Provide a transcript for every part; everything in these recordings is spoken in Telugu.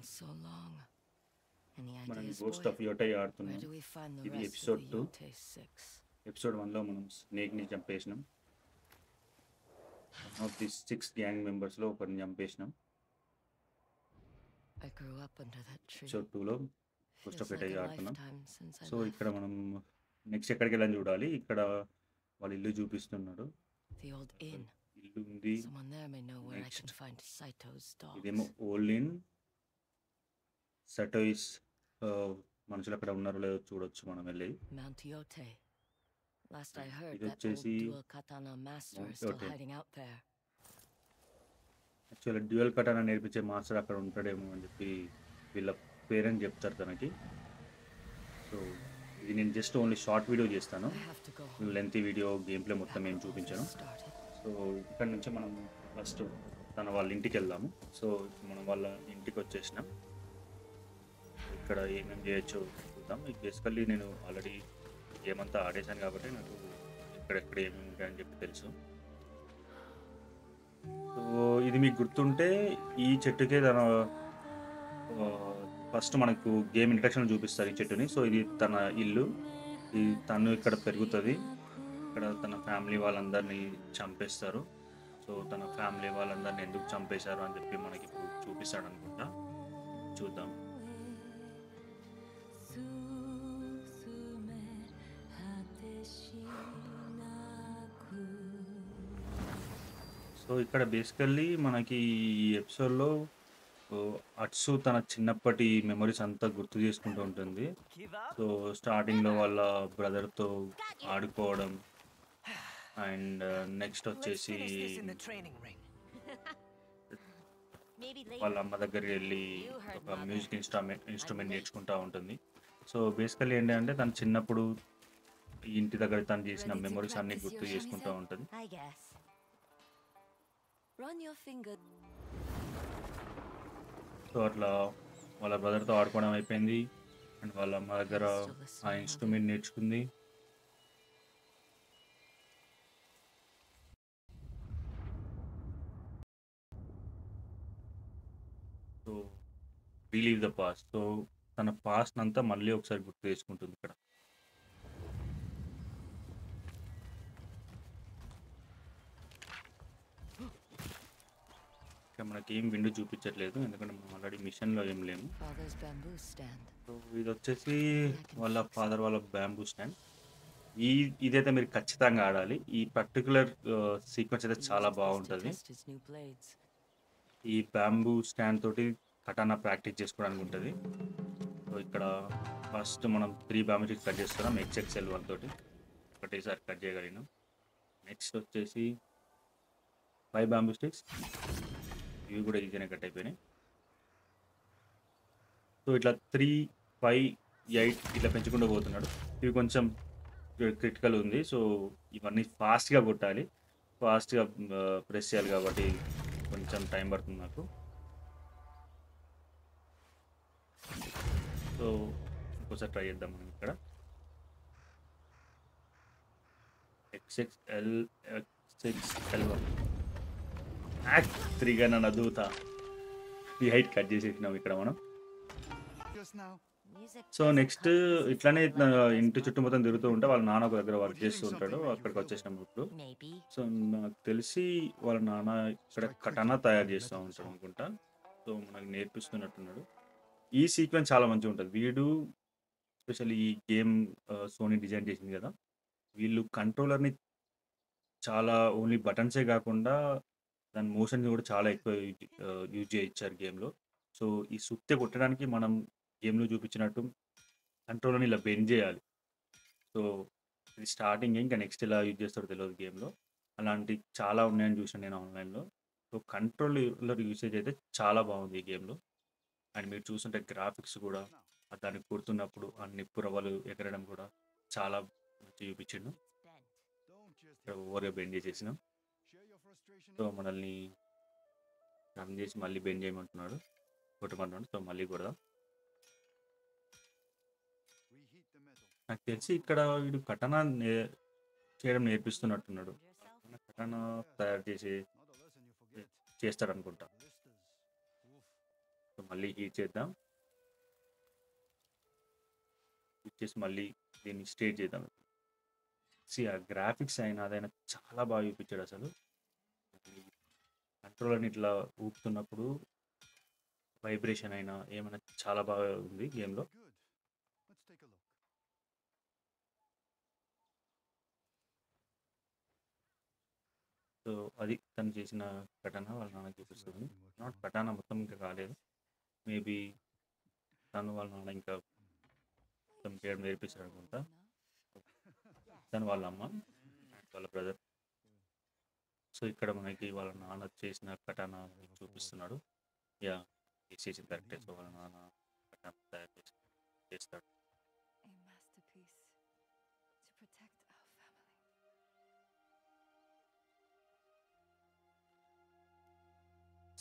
so long. Any మనం ideas, ghost boy? Of Yotei Where ఆడుతున్నాం. do we find the ఇది rest of episode the 2. Yote 6? Episode 1లో మనం స్నేక్ని చంపేసినాం. వన్ ఆఫ్ ది 6 గ్యాంగ్ మెంబర్స్లో ఒకరిని చంపేసినాం. I grew up under that tree. Episode 2లో ghost Feels of like Yotei a ఆడుతున్నాం. lifetime since I సో ఇక్కడ left. మనం నెక్స్ట్ ఎక్కడికి వెళ్ళని చూడాలి. ఇక్కడ వాళ్ళ ఇల్లు చూపిస్తున్నాడు. The old inn. ఇల్లు ఉంది. Someone there may know where I next can find Saito's dogs. ఇదేమో ఓల్డ్ ఇన్. సటోయిస్ మనుషులు అక్కడ ఉన్నారో లేదో చూడొచ్చు మనం వెళ్ళి. Mount Yote. Last I heard, ఇది that old వచ్చేసి dual katana master is still hiding out there. యాక్చువల్గా డ్యూయల్ కటానా నేర్పించే మాస్టర్ అక్కడ ఉంటాడేమో అని చెప్పి వీళ్ళ పేరెంట్ చెప్తారు తనకి. సో ఇది నేను జస్ట్ ఓన్లీ షార్ట్ వీడియో చేస్తాను. I have to go home. Lengthy video game play మొత్తం ఏం చూపించాను. Started. సో ఇక్కడ నుంచి మనం ఫస్ట్ వాళ్ళ ఇంటికి వెళ్దాము. సో మనం వాళ్ళ ఇంటికి వచ్చేసినాం. ఇక్కడ ఏమేమి చేయొచ్చో చూద్దాం. బేసికల్లీ నేను ఆల్రెడీ గేమ్ అంతా ఆడేశాను కాబట్టి నాకు ఎక్కడెక్కడ ఏమేమి ఉంటాయని చెప్పి తెలుసు. సో ఇది మీకు గుర్తుంటే ఈ చెట్టుకే తన ఫస్ట్ మనకు గేమ్ ఇంట్రడక్షన్ చూపిస్తారు ఈ చెట్టుని. సో ఇది తన ఇల్లు. తను ఇక్కడ పెరుగుతుంది. ఇక్కడ తన ఫ్యామిలీ వాళ్ళందరినీ చంపేస్తారు. సో తన ఫ్యామిలీ వాళ్ళందరినీ ఎందుకు చంపేశారు అని చెప్పి మనకి ఇప్పుడు చూపిస్తాడు అనుకుంటా. చూద్దాం. సో ఇక్కడ బేసికల్లీ మనకి ఈ ఎపిసోడ్లో అట్సు తన చిన్నప్పటి మెమరీస్ అంతా గుర్తు చేసుకుంటూ ఉంటుంది. సో స్టార్టింగ్లో వాళ్ళ బ్రదర్తో ఆడుకోవడం అండ్ నెక్స్ట్ వచ్చేసి వాళ్ళ అమ్మ దగ్గరికి వెళ్ళి ఒక మ్యూజిక్ ఇన్స్ట్రుమెంట్ నేర్చుకుంటూ ఉంటుంది. సో బేసికల్లీ ఏంటంటే తను చిన్నప్పుడు ఇంటి దగ్గర తను చేసిన మెమరీస్ అన్ని గుర్తు చేసుకుంటూ ఉంటుంది. సో అట్లా వాళ్ళ బ్రదర్తో ఆడుకోవడం అయిపోయింది అండ్ వాళ్ళ అమ్మ దగ్గర ఆ ఇన్స్ట్రుమెంట్ నేర్చుకుంది. So relieve the past. So తన పాస్ట్ అంతా మళ్ళీ ఒకసారి గుర్తు చేసుకుంటుంది ఇక్కడ. ఇక్కడ మనకి ఏం విండో చూపించట్లేదు ఎందుకంటే మనం ఆల్రెడీ మిషన్లో ఏం లేము. సో ఇది వచ్చేసి వాళ్ళ ఫాదర్ వాళ్ళ బ్యాంబూ స్టాండ్. ఇదైతే మీరు ఖచ్చితంగా ఆడాలి. ఈ పర్టికులర్ సీక్వెన్స్ అయితే చాలా బాగుంటుంది. ఈ బ్యాంబూ స్టాండ్ తోటి కటానా ప్రాక్టీస్ చేసుకోవడానికి ఉంటుంది. సో ఇక్కడ ఫస్ట్ మనం 3 బ్యాంబూ స్టిక్స్ కట్ చేస్తున్నాం XXL 1 తోటి ఒకటేసారి కట్ చేయగలిగినాం. నెక్స్ట్ వచ్చేసి 5 బ్యాంబూ స్టిక్స్. ఇవి కూడా ఈజీనే కట్ అయిపోయినాయి. సో ఇట్లా 3, 5, 8 ఇట్లా పెంచుకుంటూ పోతున్నాడు. ఇవి కొంచెం క్రిటికల్ ఉంది. సో ఇవన్నీ ఫాస్ట్గా కొట్టాలి, ఫాస్ట్గా ప్రెస్ చేయాలి కాబట్టి కొంచెం టైం పడుతుంది నాకు. సో ఇంకోసారి ట్రై చేద్దాం మనం ఇక్కడ. XXL1 3గా నన్ను అదుగుతా. ఈ హైట్ కట్ చేసేసినాం ఇక్కడ మనం. సో నెక్స్ట్ ఇట్లానే ఇంటి చుట్టూ మొత్తం తిరుగుతూ ఉంటే వాళ్ళ నాన్న ఒక దగ్గర వర్క్ చేస్తూ ఉంటాడు. అక్కడికి వచ్చేసినాం ఇప్పుడు. సో నాకు తెలిసి వాళ్ళ నాన్న ఇక్కడ కటానా తయారు చేస్తూ ఉంటాడు అనుకుంటా. సో మనకు నేర్పిస్తున్నట్టున్నాడు. ఈ సీక్వెన్స్ చాలా మంచిగా ఉంటుంది. వీడు ఎస్పెషల్లీ ఈ గేమ్ సోనీ డిజైన్ చేసింది కదా, వీళ్ళు కంట్రోలర్ని చాలా ఓన్లీ బటన్సే కాకుండా దాని మోషన్ కూడా చాలా ఎక్కువ యూజ్ చేయించారు గేమ్లో. సో ఈ సుత్తే కొట్టడానికి మనం గేమ్లో చూపించినట్టు కంట్రోల్ని ఇలా బెండ్ చేయాలి. సో ఇది స్టార్టింగ్, ఇంకా నెక్స్ట్ ఎలా యూజ్ చేస్తారో తెలియదు గేమ్లో. అలాంటి చాలా ఉన్నాయని చూసాను నేను ఆన్లైన్లో. సో కంట్రోలర్ యూసేజ్ అయితే చాలా బాగుంది ఈ గేమ్లో. అండ్ మీరు చూస్తుంటే గ్రాఫిక్స్ కూడా దానికి కొడుతున్నప్పుడు ఆ నిప్పు రవ్వలు ఎగరడం కూడా చాలా చూపించిండు. ఓవర్గా బెండ్ చేసేసినాం. సో మనల్ని రన్ చేసి మళ్ళీ బెండ్ చేయమంటున్నాడు, కొట్టమంటున్నాడు. సో మళ్ళీ కొడదాం. నాకు తెలిసి ఇక్కడ వీడు కటానా చేయడం నేర్పిస్తున్నట్టున్నాడు. కటానా తయారు చేస్తాడు అనుకుంటా. సో మళ్ళీ హీట్ చేద్దాం. హీట్ చేసి మళ్ళీ దీన్ని స్ట్రేట్ చేద్దాం. ఆ గ్రాఫిక్స్ అయినా అదైనా చాలా బాగా చూపించాడు అసలు. కంట్రోలర్ని ఇట్లా ఊపుతున్నప్పుడు వైబ్రేషన్ అయినా ఏమైనా చాలా బాగా ఉంది గేమ్లో. సో అది తను చేసిన ఘటన వాళ్ళ నాన్న చూపిస్తుంది. నాట్ ఘటన మొత్తం ఇంకా కాలేదు, మేబీ తను వాళ్ళ నాన్న ఇంకా మొత్తం చేయడం నేర్పిస్తాడు అనుకుంటా. తను వాళ్ళ అమ్మ, వాళ్ళ బ్రదర్. సో ఇక్కడ మనకి వాళ్ళ నాన్న చేసిన ఘటన చూపిస్తున్నాడు. యా, చేసిన కరెక్టే. సో వాళ్ళ నాన్న ఘటన తయారు చేస్తాడు.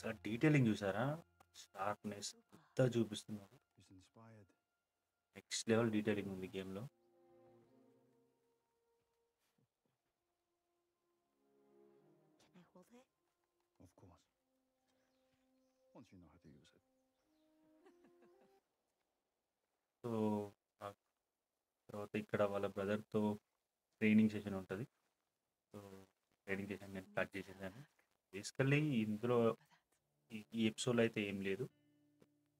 సార్ డీటెయిలింగ్ చూసారా? షార్ప్నెస్ అంతా చూపిస్తున్నారు. నెక్స్ట్ లెవెల్ డీటెయిలింగ్ ఉంది గేమ్లో. సో తర్వాత ఇక్కడ వాళ్ళ బ్రదర్తో ట్రైనింగ్ సెషన్ ఉంటుంది. సో ట్రైనింగ్ సెషన్ నేను స్టార్ట్ చేసేసాను. బేసికల్లీ ఇందులో ఈ ఎపిసోడ్లో అయితే ఏం లేదు.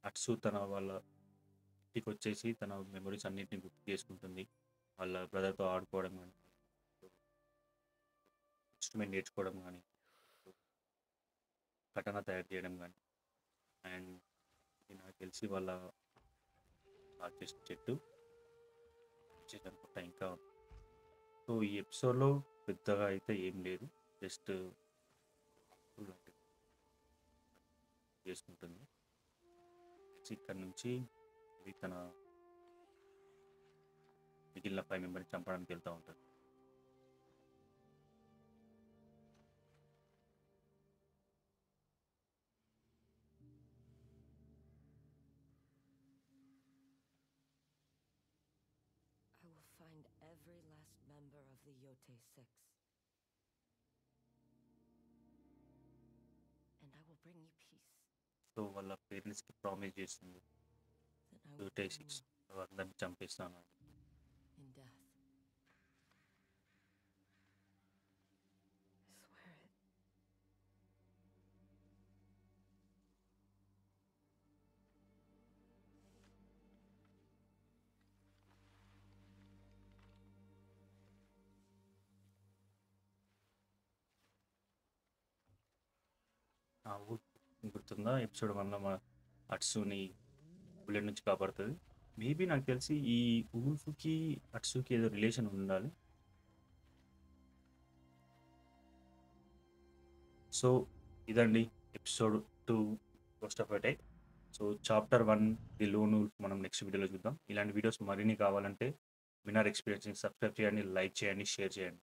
అట్సు తన వాళ్ళ ఇంటికి వచ్చేసి తన మెమరీస్ అన్నింటినీ గుర్తు చేసుకుంటుంది. వాళ్ళ బ్రదర్తో ఆడుకోవడం కానీ, ఇన్స్ట్రుమెంట్ నేర్చుకోవడం కానీ, కటన తయారు చేయడం కానీ, అండ్ నాకు తెలిసి వాళ్ళ ఆర్టిస్ట్ చెట్టు వచ్చేసి అనుకుంటా ఇంకా. సో ఈ ఎపిసోడ్లో పెద్దగా అయితే ఏం లేదు, జస్ట్ చేసుకుంటుంది. ఇక్కడ నుంచి ఇది తన మిగిలిన 5 మెంబర్ని చంపడానికి వెళ్తూ ఉంటుంది. I will find every last member of the Yote Six. And I will bring you peace. So వాళ్ళ పేరెంట్స్కి ప్రామిస్ చేస్తుంది, యోటే 6 అందరిని చంపేస్తాను. In death. I swear it. గుర్తుందా ఎపిసోడ్ 1లో మన అట్సుని బుల్లెట్ నుంచి కాపాడుతుంది. మేబీ నాకు తెలిసి ఈ ఊల్ఫ్కి అట్సుకి ఏదో రిలేషన్ ఉండాలి. సో ఇదండి episode 2 ghost of attack. So chapter 1 the loan wolf మనం నెక్స్ట్ వీడియోలో చూద్దాం. ఇలాంటి వీడియోస్ మరిన్ని కావాలంటే విన్నర్ ఎక్స్పీరియన్స్ని సబ్స్క్రైబ్ చేయండి, లైక్ చేయండి, షేర్ చేయండి.